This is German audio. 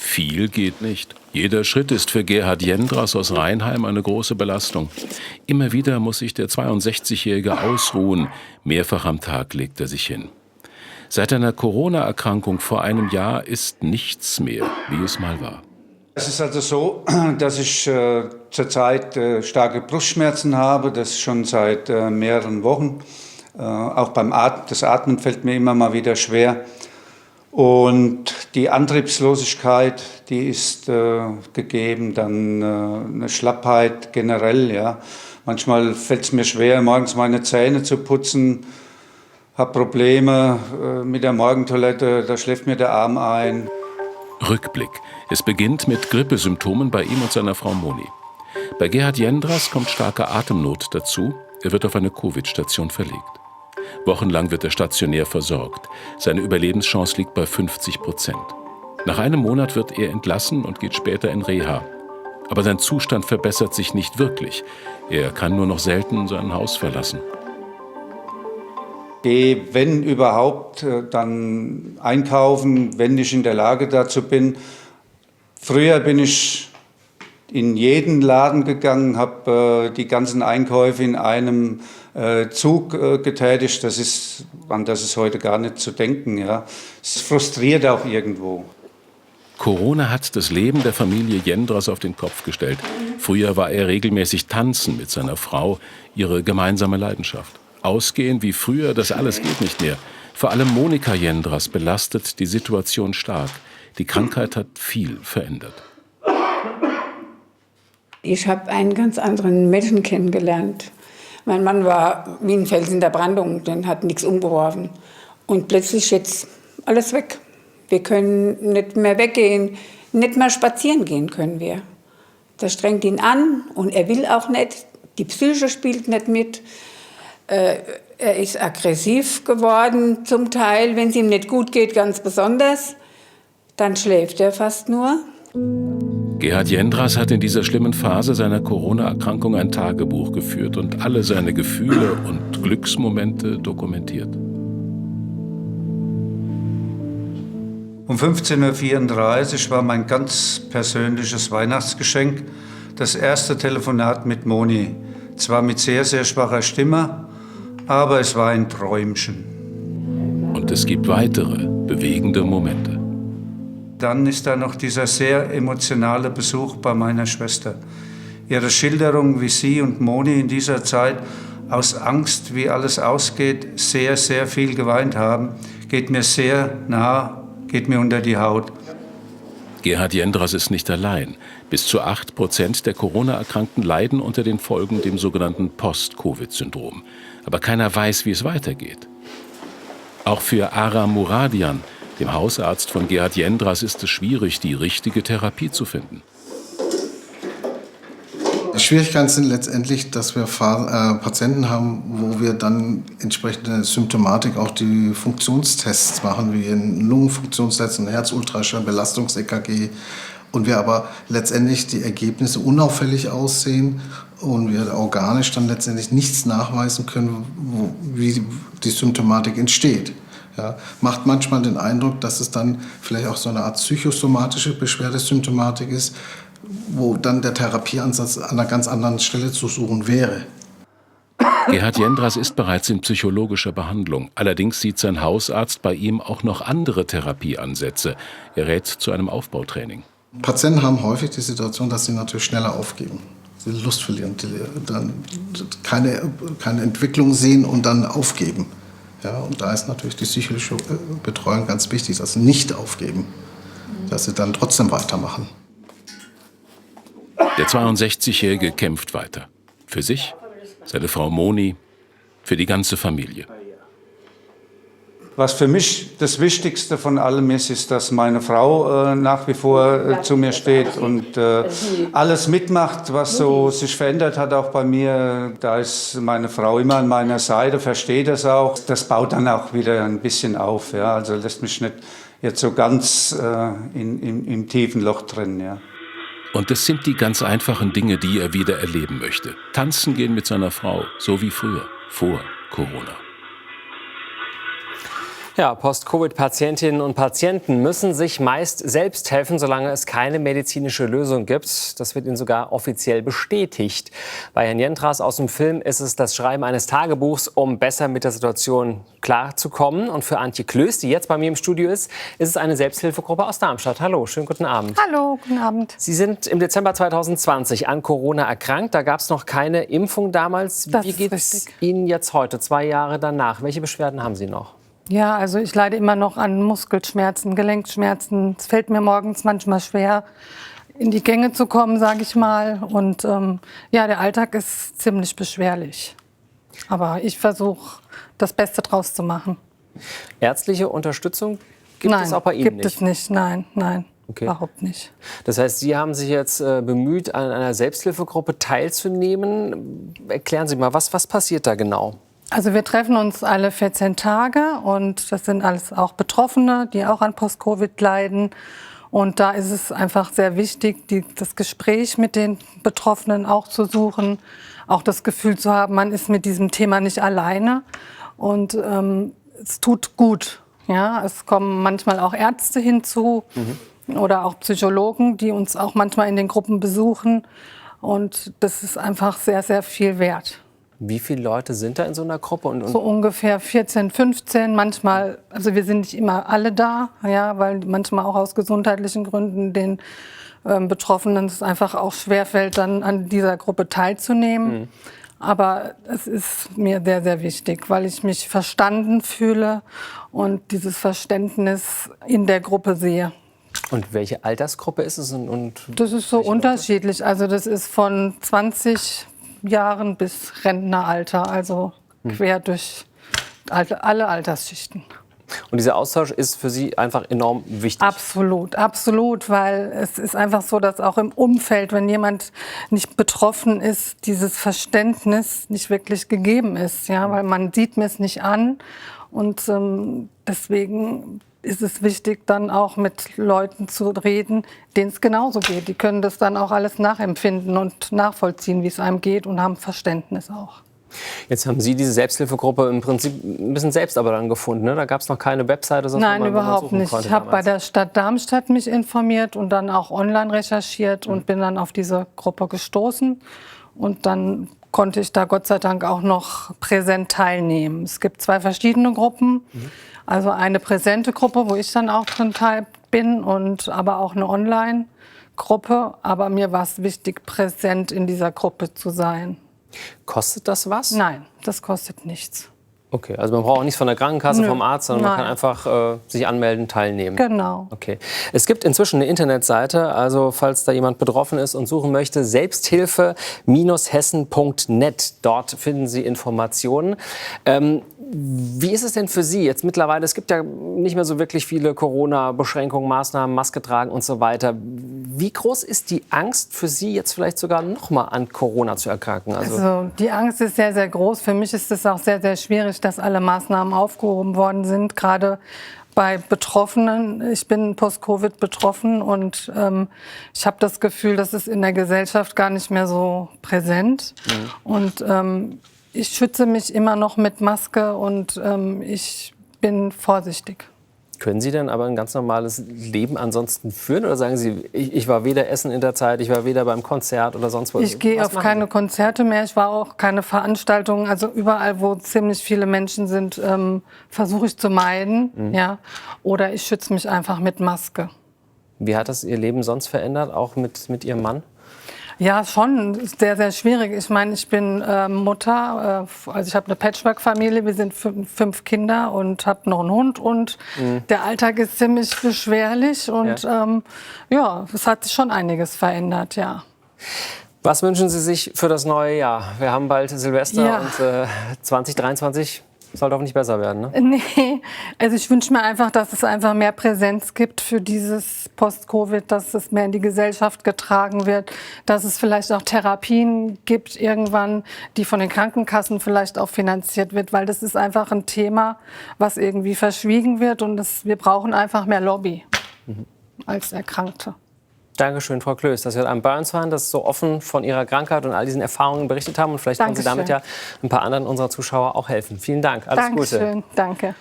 Viel geht nicht. Jeder Schritt ist für Gerhard Jendras aus Reinheim eine große Belastung. Immer wieder muss sich der 62-Jährige ausruhen. Mehrfach am Tag legt er sich hin. Seit einer Corona-Erkrankung vor einem Jahr ist nichts mehr, wie es mal war. Es ist also so, dass ich zurzeit starke Brustschmerzen habe, das schon seit mehreren Wochen. Auch das Atmen fällt mir immer mal wieder schwer. Und die Antriebslosigkeit, die ist gegeben, dann eine Schlappheit generell. Ja. Manchmal fällt es mir schwer, morgens meine Zähne zu putzen, habe Probleme mit der Morgentoilette, da schläft mir der Arm ein. Rückblick. Es beginnt mit Grippesymptomen bei ihm und seiner Frau Moni. Bei Gerhard Jendras kommt starke Atemnot dazu. Er wird auf eine Covid-Station verlegt. Wochenlang wird er stationär versorgt. Seine Überlebenschance liegt bei 50%. Nach einem Monat wird er entlassen und geht später in Reha. Aber sein Zustand verbessert sich nicht wirklich. Er kann nur noch selten sein Haus verlassen. Gehe, wenn überhaupt, dann einkaufen, wenn ich in der Lage dazu bin. Früher bin ich in jeden Laden gegangen, habe die ganzen Einkäufe in einem Zug getätigt. An das ist heute gar nicht zu denken. Ja. Es frustriert auch irgendwo. Corona hat das Leben der Familie Jendras auf den Kopf gestellt. Früher war er regelmäßig tanzen mit seiner Frau, ihre gemeinsame Leidenschaft. Ausgehen wie früher, das alles geht nicht mehr. Vor allem Monika Jendras belastet die Situation stark. Die Krankheit hat viel verändert. Ich habe einen ganz anderen Menschen kennengelernt. Mein Mann war wie ein Fels in der Brandung, den hat nichts umgeworfen. Und plötzlich jetzt alles weg. Wir können nicht mehr weggehen, nicht mehr spazieren gehen können wir. Das strengt ihn an und er will auch nicht. Die Psyche spielt nicht mit. Er ist aggressiv geworden zum Teil, wenn es ihm nicht gut geht, ganz besonders. Dann schläft er fast nur. Gerhard Jendras hat in dieser schlimmen Phase seiner Corona-Erkrankung ein Tagebuch geführt und alle seine Gefühle und Glücksmomente dokumentiert. Um 15:34 Uhr war mein ganz persönliches Weihnachtsgeschenk das erste Telefonat mit Moni. Zwar mit sehr, sehr schwacher Stimme, aber es war ein Träumchen. Und es gibt weitere bewegende Momente. Dann ist da noch dieser sehr emotionale Besuch bei meiner Schwester. Ihre Schilderung, wie sie und Moni in dieser Zeit aus Angst, wie alles ausgeht, sehr, sehr viel geweint haben, geht mir sehr nah, geht mir unter die Haut. Gerhard Jendras ist nicht allein. Bis zu 8% der Corona-Erkrankten leiden unter den Folgen, dem sogenannten Post-Covid-Syndrom. Aber keiner weiß, wie es weitergeht. Auch für Aram Muradian, dem Hausarzt von Gerhard Jendras, ist es schwierig, die richtige Therapie zu finden. Die Schwierigkeiten sind letztendlich, dass wir Patienten haben, wo wir dann entsprechende Symptomatik, auch die Funktionstests machen, wie einen Lungenfunktionstest, einen Herzultraschall, Belastungs-EKG, und wir aber letztendlich die Ergebnisse unauffällig aussehen und wir organisch dann letztendlich nichts nachweisen können, wie die Symptomatik entsteht. Ja, macht manchmal den Eindruck, dass es dann vielleicht auch so eine Art psychosomatische Beschwerdesymptomatik ist, wo dann der Therapieansatz an einer ganz anderen Stelle zu suchen wäre. Gerhard Jendras ist bereits in psychologischer Behandlung. Allerdings sieht sein Hausarzt bei ihm auch noch andere Therapieansätze. Er rät zu einem Aufbautraining. Patienten haben häufig die Situation, dass sie natürlich schneller aufgeben. Sie Lust verlieren, dann keine Entwicklung sehen und dann aufgeben. Ja, und da ist natürlich die psychische Betreuung ganz wichtig, dass sie nicht aufgeben, dass sie dann trotzdem weitermachen. Der 62-Jährige kämpft weiter. Für sich, seine Frau Moni, für die ganze Familie. Was für mich das Wichtigste von allem ist, dass meine Frau nach wie vor zu mir steht und alles mitmacht, was so sich verändert hat, auch bei mir. Da ist meine Frau immer an meiner Seite, versteht das auch. Das baut dann auch wieder ein bisschen auf. Ja? Also lässt mich nicht jetzt so ganz im tiefen Loch drin. Ja. Und es sind die ganz einfachen Dinge, die er wieder erleben möchte. Tanzen gehen mit seiner Frau, so wie früher, vor Corona. Ja, Post-Covid-Patientinnen und Patienten müssen sich meist selbst helfen, solange es keine medizinische Lösung gibt. Das wird ihnen sogar offiziell bestätigt. Bei Herrn Jendras aus dem Film ist es das Schreiben eines Tagebuchs, um besser mit der Situation klarzukommen. Und für Antje Klöß, die jetzt bei mir im Studio ist es eine Selbsthilfegruppe aus Darmstadt. Hallo, schönen guten Abend. Hallo, guten Abend. Sie sind im Dezember 2020 an Corona erkrankt. Da gab es noch keine Impfung damals. Wie geht es Ihnen jetzt heute, 2 Jahre danach? Welche Beschwerden haben Sie noch? Ja, also ich leide immer noch an Muskelschmerzen, Gelenkschmerzen. Es fällt mir morgens manchmal schwer, in die Gänge zu kommen, sage ich mal. Und ja, der Alltag ist ziemlich beschwerlich. Aber ich versuche, das Beste draus zu machen. Ärztliche Unterstützung gibt es auch bei Ihnen nicht? Nein, gibt es nicht. Nein, okay. Überhaupt nicht. Das heißt, Sie haben sich jetzt bemüht, an einer Selbsthilfegruppe teilzunehmen. Erklären Sie mal, was passiert da genau? Also wir treffen uns alle 14 Tage und das sind alles auch Betroffene, die auch an Post-Covid leiden. Und da ist es einfach sehr wichtig, das Gespräch mit den Betroffenen auch zu suchen, auch das Gefühl zu haben, man ist mit diesem Thema nicht alleine. Und es tut gut. Ja? Es kommen manchmal auch Ärzte hinzu oder auch Psychologen, die uns auch manchmal in den Gruppen besuchen. Und das ist einfach sehr, sehr viel wert. Wie viele Leute sind da in so einer Gruppe? So ungefähr 14, 15, manchmal, also wir sind nicht immer alle da, ja, weil manchmal auch aus gesundheitlichen Gründen den Betroffenen es einfach auch schwerfällt, dann an dieser Gruppe teilzunehmen. Aber es ist mir sehr, sehr wichtig, weil ich mich verstanden fühle und dieses Verständnis in der Gruppe sehe. Und welche Altersgruppe ist es? Das ist so unterschiedlich. Also das ist von 20 Jahren bis Rentneralter, also quer durch alle Altersschichten. Und dieser Austausch ist für Sie einfach enorm wichtig? Absolut, absolut, weil es ist einfach so, dass auch im Umfeld, wenn jemand nicht betroffen ist, dieses Verständnis nicht wirklich gegeben ist, ja, weil man sieht mir es nicht an und deswegen ist es wichtig, dann auch mit Leuten zu reden, denen es genauso geht. Die können das dann auch alles nachempfinden und nachvollziehen, wie es einem geht und haben Verständnis auch. Jetzt haben Sie diese Selbsthilfegruppe im Prinzip ein bisschen selbst aber dann gefunden, ne? Da gab es noch keine Webseite? Nein, überhaupt nicht. Ich habe bei der Stadt Darmstadt mich informiert und dann auch online recherchiert und bin dann auf diese Gruppe gestoßen. Und dann konnte ich da Gott sei Dank auch noch präsent teilnehmen. Es gibt 2 verschiedene Gruppen. Also eine präsente Gruppe, wo ich dann auch drin bin, und aber auch eine Online-Gruppe. Aber mir war es wichtig, präsent in dieser Gruppe zu sein. Kostet das was? Nein, das kostet nichts. Okay, also man braucht auch nichts von der Krankenkasse, vom Arzt, sondern man kann einfach sich anmelden, teilnehmen. Genau. Okay. Es gibt inzwischen eine Internetseite, also falls da jemand betroffen ist und suchen möchte, Selbsthilfe-hessen.net. Dort finden Sie Informationen. Wie ist es denn für Sie jetzt mittlerweile? Es gibt ja nicht mehr so wirklich viele Corona-Beschränkungen, Maßnahmen, Maske tragen und so weiter. Wie groß ist die Angst für Sie, jetzt vielleicht sogar noch mal an Corona zu erkranken? Also die Angst ist sehr, sehr groß. Für mich ist es auch sehr, sehr schwierig, dass alle Maßnahmen aufgehoben worden sind, gerade bei Betroffenen. Ich bin Post-Covid betroffen und ich habe das Gefühl, das ist in der Gesellschaft gar nicht mehr so präsent. Und ich schütze mich immer noch mit Maske und ich bin vorsichtig. Können Sie denn aber ein ganz normales Leben ansonsten führen? Oder sagen Sie, ich war weder essen in der Zeit, ich war weder beim Konzert oder sonst was? Ich gehe auf keine Konzerte mehr, ich war auch keine Veranstaltungen. Also überall, wo ziemlich viele Menschen sind, versuche ich zu meiden. Ja? Oder ich schütze mich einfach mit Maske. Wie hat das Ihr Leben sonst verändert, auch mit Ihrem Mann? Ja, schon sehr, sehr schwierig. Ich meine, ich bin Mutter, also ich habe eine Patchwork-Familie, wir sind 5 Kinder und habe noch einen Hund und der Alltag ist ziemlich beschwerlich und ja, es hat sich schon einiges verändert, ja. Was wünschen Sie sich für das neue Jahr? Wir haben bald Silvester und 2023 soll doch nicht besser werden, ne? Nee, also ich wünsche mir einfach, dass es einfach mehr Präsenz gibt für dieses Post-Covid, dass es mehr in die Gesellschaft getragen wird, dass es vielleicht auch Therapien gibt irgendwann, die von den Krankenkassen vielleicht auch finanziert wird, weil das ist einfach ein Thema, was irgendwie verschwiegen wird und wir brauchen einfach mehr Lobby als Erkrankte. Dankeschön, Frau Klöß, dass Sie heute bei uns waren, dass Sie so offen von Ihrer Krankheit und all diesen Erfahrungen berichtet haben. Und vielleicht können Sie damit ja ein paar anderen unserer Zuschauer auch helfen. Vielen Dank. Alles Gute. Dankeschön, danke.